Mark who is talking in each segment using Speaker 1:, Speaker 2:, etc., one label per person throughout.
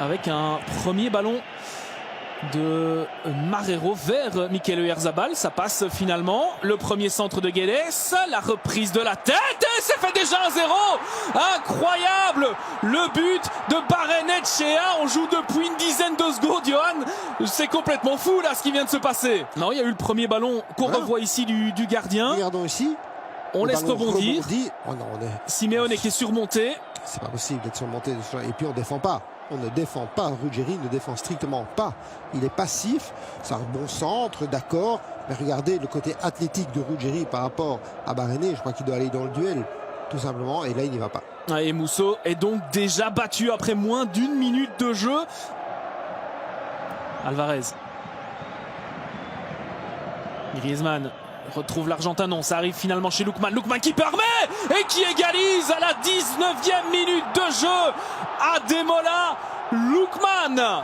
Speaker 1: avec un premier ballon de Marrero vers Mikel Oyarzabal. Ça passe finalement. Le premier centre de Guedes. La reprise de la tête. Et c'est fait déjà 1-0. Incroyable. Le but de Barrenetxea. On joue depuis une dizaine de secondes, Johan. C'est complètement fou là ce qui vient de se passer. Non, il y a eu le premier ballon qu'on revoit ici du gardien.
Speaker 2: Regardons ici.
Speaker 1: On laisse rebondir.
Speaker 2: Oh non,
Speaker 1: Simeone qui est surmonté.
Speaker 2: C'est pas possible d'être surmonté. Et puis on défend pas. On ne défend pas. Ruggeri ne défend strictement pas. Il est passif. C'est un bon centre, d'accord. Mais regardez le côté athlétique de Ruggeri par rapport à Barrené. Je crois qu'il doit aller dans le duel, tout simplement. Et là, il n'y va pas.
Speaker 1: Et Musso est donc déjà battu après moins d'une minute de jeu. Alvarez. Griezmann retrouve l'Argentin. Non, ça arrive finalement chez Lookman. Lookman qui permet et qui égalise à la 19e minute de jeu. Ademola Lookman.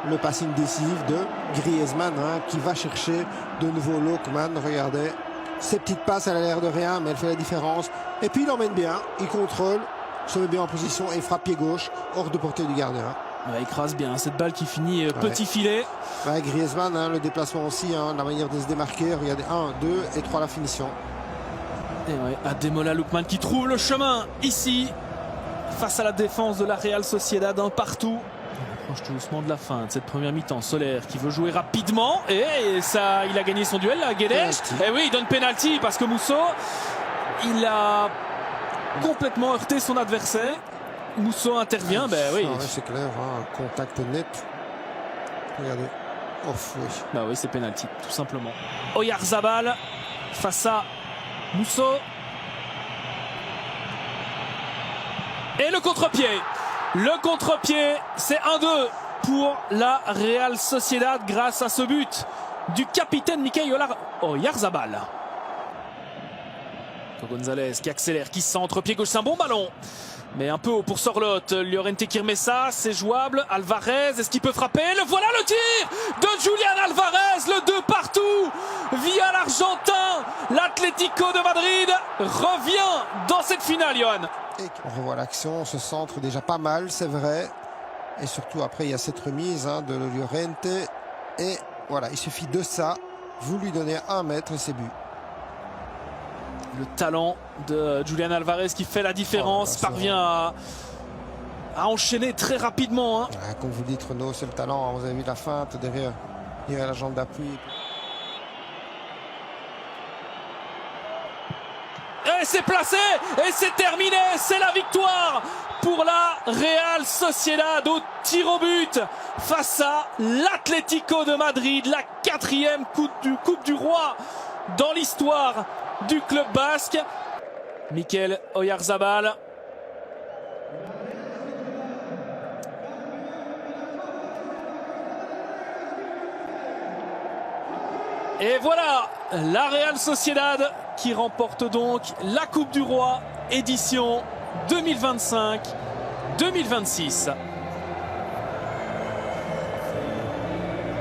Speaker 2: Le passing décisif de Griezmann qui va chercher de nouveau Lookman. Regardez, ces petites passes, elle a l'air de rien, mais elle fait la différence. Et puis il emmène bien, il contrôle, se met bien en position et frappe pied gauche hors de portée du gardien.
Speaker 1: Ouais, écrase bien cette balle qui finit petit filet.
Speaker 2: Ouais, Griezmann, le déplacement aussi, la manière de se démarquer. Regardez, 1, 2 et 3 la finition.
Speaker 1: Et ouais, Ademola Lookman qui trouve le chemin ici face à la défense de la Real Sociedad, un partout. On approche tout doucement de la fin de cette première mi-temps. Soler qui veut jouer rapidement et ça, il a gagné son duel là, Guedes. Et oui, il donne penalty parce que Musso, il a complètement heurté son adversaire. Musso intervient, ben oui.
Speaker 2: Ouais, c'est clair, contact net. Regardez. Off, oui.
Speaker 1: Bah oui, c'est penalty, tout simplement. Oyarzabal face à Musso. Et le contre-pied. Le contre-pied, c'est 1-2 pour la Real Sociedad grâce à ce but du capitaine Mikel Oyarzabal. Gonzalez qui accélère, qui centre, pied gauche, c'est un bon ballon. Mais un peu haut pour Sorloth. Llorente qui remet ça, c'est jouable. Alvarez, est-ce qu'il peut frapper? Le voilà le tir de Julian Alvarez, le 2 partout via l'Argentin. L'Atlético de Madrid revient dans cette finale, Johan.
Speaker 2: Et on revoit l'action, ce centre déjà pas mal, c'est vrai. Et surtout après, il y a cette remise de Llorente. Et voilà, il suffit de ça. Vous lui donnez 1 mètre et c'est but.
Speaker 1: Le talent de Julian Alvarez qui fait la différence, parvient à enchaîner très rapidement.
Speaker 2: Comme vous dites, Renaud, c'est le talent. Vous avez vu la feinte derrière la jambe d'appui.
Speaker 1: Et c'est placé et c'est terminé. C'est la victoire pour la Real Sociedad au tir au but face à l'Atlético de Madrid. La 4e Coupe du Roi dans l'histoire du club basque. Mikel Oyarzabal. Et voilà la Real Sociedad qui remporte donc la Coupe du Roi édition 2025-2026.